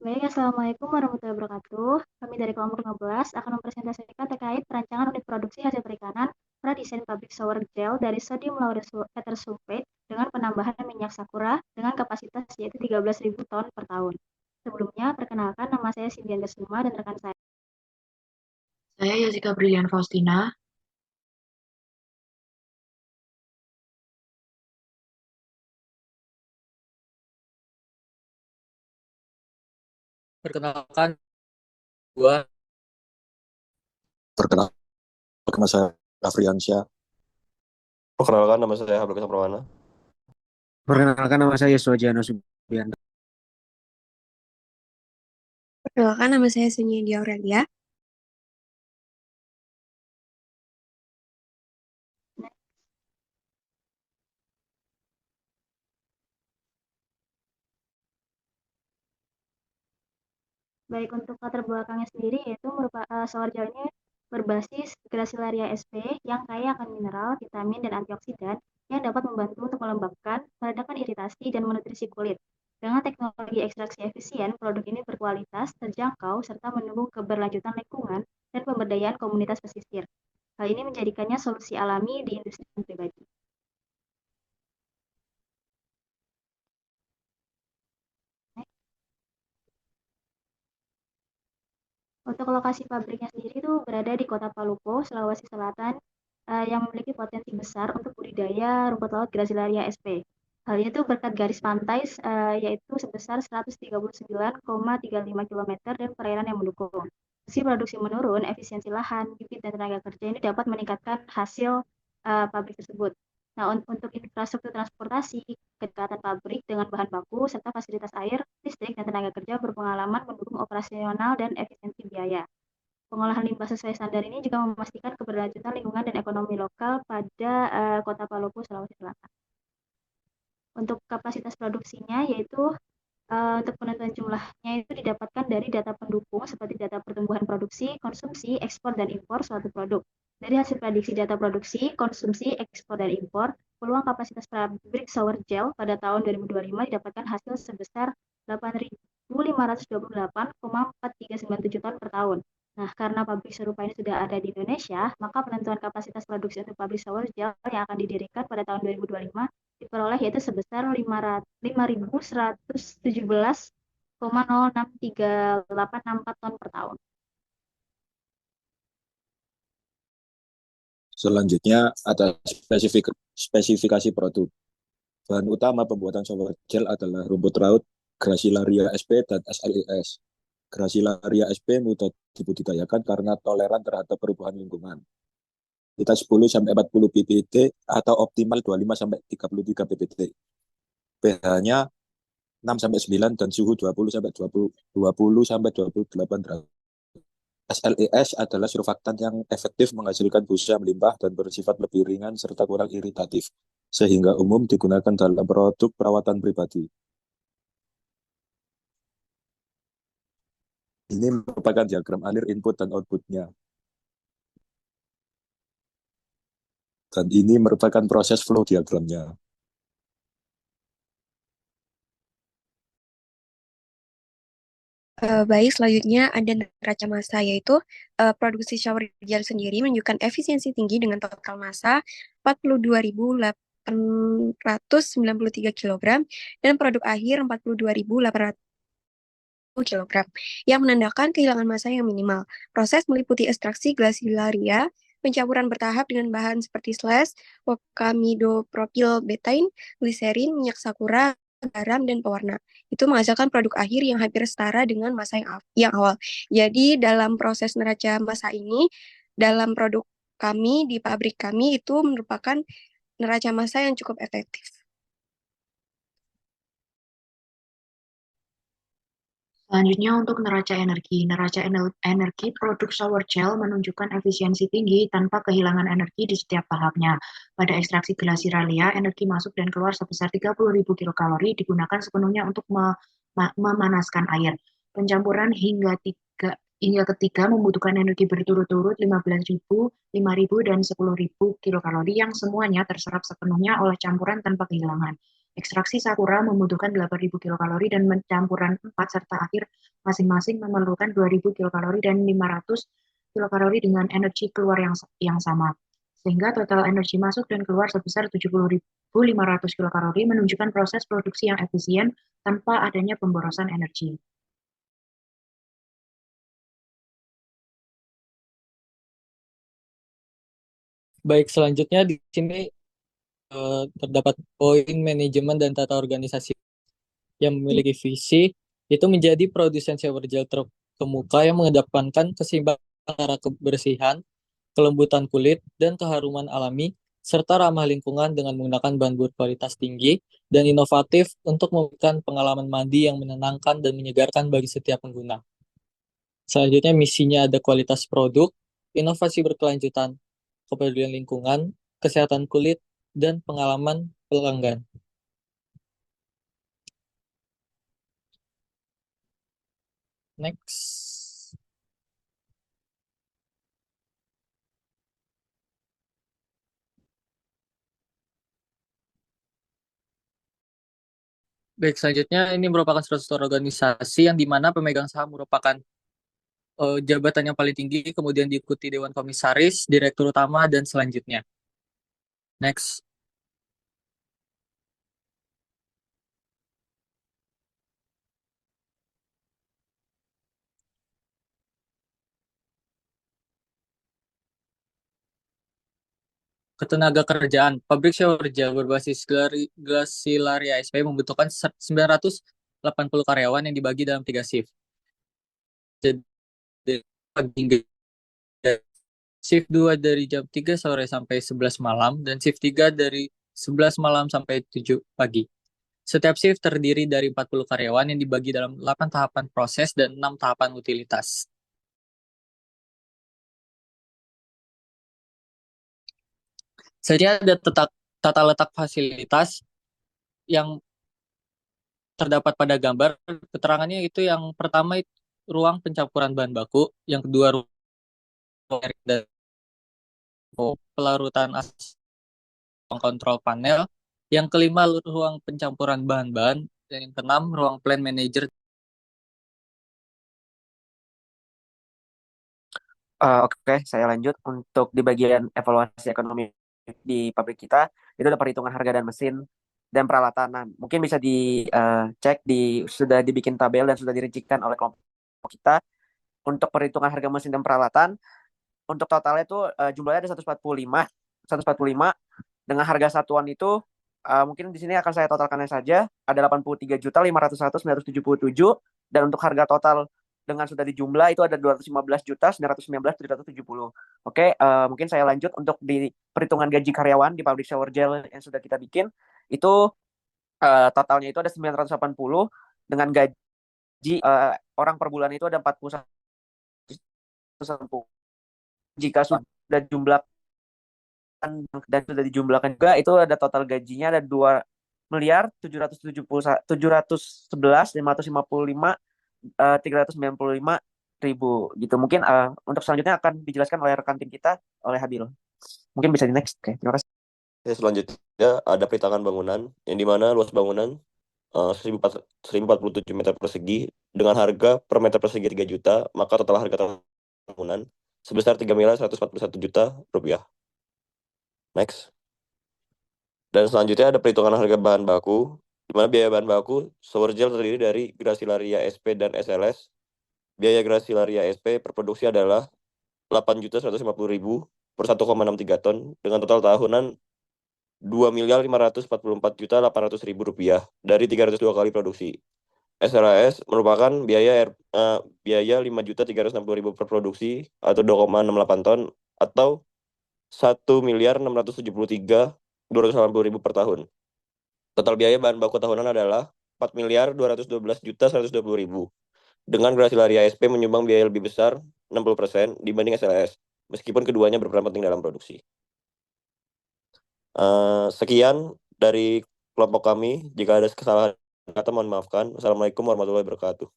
Baik, Assalamualaikum warahmatullahi wabarakatuh. Kami dari kelompok 15 akan mempresentasikan terkait perancangan unit produksi hasil perikanan pradesain pabrik sour gel dari sodium lauryl ether sulfate dengan penambahan minyak sakura dengan kapasitas yaitu 13.000 ton per tahun. Sebelumnya, perkenalkan nama saya Sindian Desuma dan rekan saya. Saya Jessica Brilian Faustina. Perkenalkan, gua Perkenalkan nama saya Afriansyah. Perkenalkan, nama saya Habib Pramana. Perkenalkan nama saya Yuswajiano Subianto. Perkenalkan, nama saya Sunyadi Aurelia. Baik, untuk latar belakangnya sendiri yaitu sour gel ini berbasis Gracilaria sp yang kaya akan mineral, vitamin, dan antioksidan yang dapat membantu untuk melembabkan, meredakan iritasi, dan menutrisi kulit. Dengan teknologi ekstraksi efisien, produk ini berkualitas, terjangkau, serta mendukung keberlanjutan lingkungan dan pemberdayaan komunitas pesisir. Hal ini menjadikannya solusi alami di industri pribadi. Untuk lokasi pabriknya sendiri itu berada di Kota Palupo, Sulawesi Selatan, yang memiliki potensi besar untuk budidaya rumput laut Gracilaria sp. Hal itu berkat garis pantai yaitu sebesar 139,35 km dan perairan yang mendukung. Meski produksi menurun, efisiensi lahan, bibit, dan tenaga kerja ini dapat meningkatkan hasil pabrik tersebut. Nah, untuk infrastruktur transportasi, kedekatan pabrik dengan bahan baku, serta fasilitas air, listrik, dan tenaga kerja berpengalaman mendukung operasional dan efisiensi biaya. Pengolahan limbah sesuai standar ini juga memastikan keberlanjutan lingkungan dan ekonomi lokal pada Kota Paluku, Sulawesi Selatan. Untuk kapasitas produksinya yaitu untuk penentuan jumlahnya itu didapatkan dari data pendukung seperti data pertumbuhan produksi, konsumsi, ekspor, dan impor suatu produk. Dari hasil prediksi data produksi, konsumsi, ekspor, dan impor, peluang kapasitas pabrik sour gel pada tahun 2025 didapatkan hasil sebesar 8.528,4397 ton per tahun. Nah, karena pabrik serupa ini sudah ada di Indonesia, maka penentuan kapasitas produksi untuk pabrik sour gel yang akan didirikan pada tahun 2025 diperoleh yaitu sebesar 5.117,063864 ton per tahun. Selanjutnya ada spesifikasi produk. Bahan utama pembuatan sour gel adalah rumput laut Gracilaria sp dan SLES. Gracilaria sp mudah dibudidayakan karena toleran terhadap perubahan lingkungan. Kita 10 sampai 40 ppt atau optimal 25 sampai 33 ppt. pH-nya 6 sampai 9 dan suhu 20 sampai 20 sampai 28 derajat. SLES adalah surfaktan yang efektif menghasilkan busa melimpah dan bersifat lebih ringan serta kurang iritatif, sehingga umum digunakan dalam produk perawatan pribadi. Ini merupakan diagram alir input dan outputnya. Dan ini merupakan proses flow diagramnya. Baik, selanjutnya ada neraca massa, yaitu produksi shower gel sendiri menunjukkan efisiensi tinggi dengan total massa 42.893 kg dan produk akhir 42.800 kg, yang menandakan kehilangan massa yang minimal. Proses meliputi ekstraksi glasilaria, pencampuran bertahap dengan bahan seperti slash, wokamidopropyl betaine, gliserin, minyak sakura, garam, dan pewarna. Itu menghasilkan produk akhir yang hampir setara dengan massa yang awal. Jadi dalam proses neraca massa ini, dalam produk kami di pabrik kami itu merupakan neraca massa yang cukup efektif. Selanjutnya untuk neraca energi. Neraca energi produk shower gel menunjukkan efisiensi tinggi tanpa kehilangan energi di setiap tahapnya. Pada ekstraksi Gracilaria, energi masuk dan keluar sebesar 30.000 kilokalori digunakan sepenuhnya untuk memanaskan air. Pencampuran hingga ketiga membutuhkan energi berturut-turut 15.000, 5.000, dan 10.000 kilokalori yang semuanya terserap sepenuhnya oleh campuran tanpa kehilangan. Ekstraksi Sakura membutuhkan 8.000 kilokalori dan campuran 4 serta akhir masing-masing memerlukan 2.000 kilokalori dan 500 kilokalori dengan energi keluar yang sama. Sehingga total energi masuk dan keluar sebesar 70.500 kilokalori menunjukkan proses produksi yang efisien tanpa adanya pemborosan energi. Baik, selanjutnya di sini terdapat poin manajemen dan tata organisasi yang memiliki visi itu menjadi produsen shower gel terkemuka yang mengedepankan keseimbangan antara kebersihan, kelembutan kulit, dan keharuman alami, serta ramah lingkungan dengan menggunakan bahan berkualitas tinggi dan inovatif untuk memberikan pengalaman mandi yang menenangkan dan menyegarkan bagi setiap pengguna. Selanjutnya misinya ada kualitas produk, inovasi berkelanjutan, kepedulian lingkungan, kesehatan kulit, dan pengalaman pelanggan. Next. Baik, selanjutnya ini merupakan struktur organisasi yang dimana pemegang saham merupakan jabatan yang paling tinggi, kemudian diikuti Dewan Komisaris, Direktur Utama, dan selanjutnya. Next. Ketenaga kerjaan. Pabrik shower gel berbasis Glasilaria SP membutuhkan 980 karyawan yang dibagi dalam 3 shift. Jadi, pagi hingga shift 2 dari jam 3 sore sampai 11 malam, dan shift 3 dari 11 malam sampai 7 pagi. Setiap shift terdiri dari 40 karyawan yang dibagi dalam 8 tahapan proses dan 6 tahapan utilitas. Selanjutnya ada tata letak fasilitas yang terdapat pada gambar. Keterangannya itu yang pertama ruang pencampuran bahan baku, yang kedua ruang dan pelarutan kontrol panel, yang kelima ruang pencampuran bahan-bahan, dan yang keenam ruang plant manager. Oke, saya lanjut untuk di bagian evaluasi ekonomi di pabrik kita. Itu ada perhitungan harga dan mesin dan peralatan. Nah, mungkin bisa dicek sudah dibikin tabel dan sudah dirincikan oleh kelompok kita untuk perhitungan harga mesin dan peralatan. Untuk totalnya itu jumlahnya ada 145 dengan harga satuan itu mungkin di sini akan saya totalkannya saja ada 83.501.977 dan untuk harga total dengan sudah dijumlah itu ada 215.919.770. Oke, mungkin saya lanjut untuk di perhitungan gaji karyawan di pabrik shower gel yang sudah kita bikin itu totalnya itu ada 980 dengan gaji orang per bulan itu ada 41. Jika sudah jumlah dan sudah dijumlahkan juga itu ada total gajinya ada 2.711.555.395.000 gitu. Mungkin untuk selanjutnya akan dijelaskan oleh rekan tim kita oleh Habil. Mungkin bisa di next. Oke, terima kasih. Selanjutnya ada peritangan bangunan yang dimana luas bangunan 1047 meter persegi dengan harga per meter persegi 3 juta, maka total harga bangunan sebesar 3.141 juta rupiah. Next. Dan selanjutnya ada perhitungan harga bahan baku, di mana biaya bahan baku shower gel terdiri dari Grasilaria SP dan SLS. Biaya Grasilaria SP per produksi adalah 8.150.000 per 1,63 ton dengan total tahunan 2.544.800.000 rupiah dari 302 kali produksi. SLS merupakan biaya 5.360.000 per produksi atau 2,68 ton atau 1.673.280.000 per tahun. Total biaya bahan baku tahunan adalah 4.212.120.000. Dengan Grasilaria SP menyumbang biaya lebih besar 60% dibanding SLS, meskipun keduanya berperan penting dalam produksi. Sekian dari kelompok kami. Jika ada kesalahan kata mohon maafkan. Wassalamualaikum warahmatullahi wabarakatuh.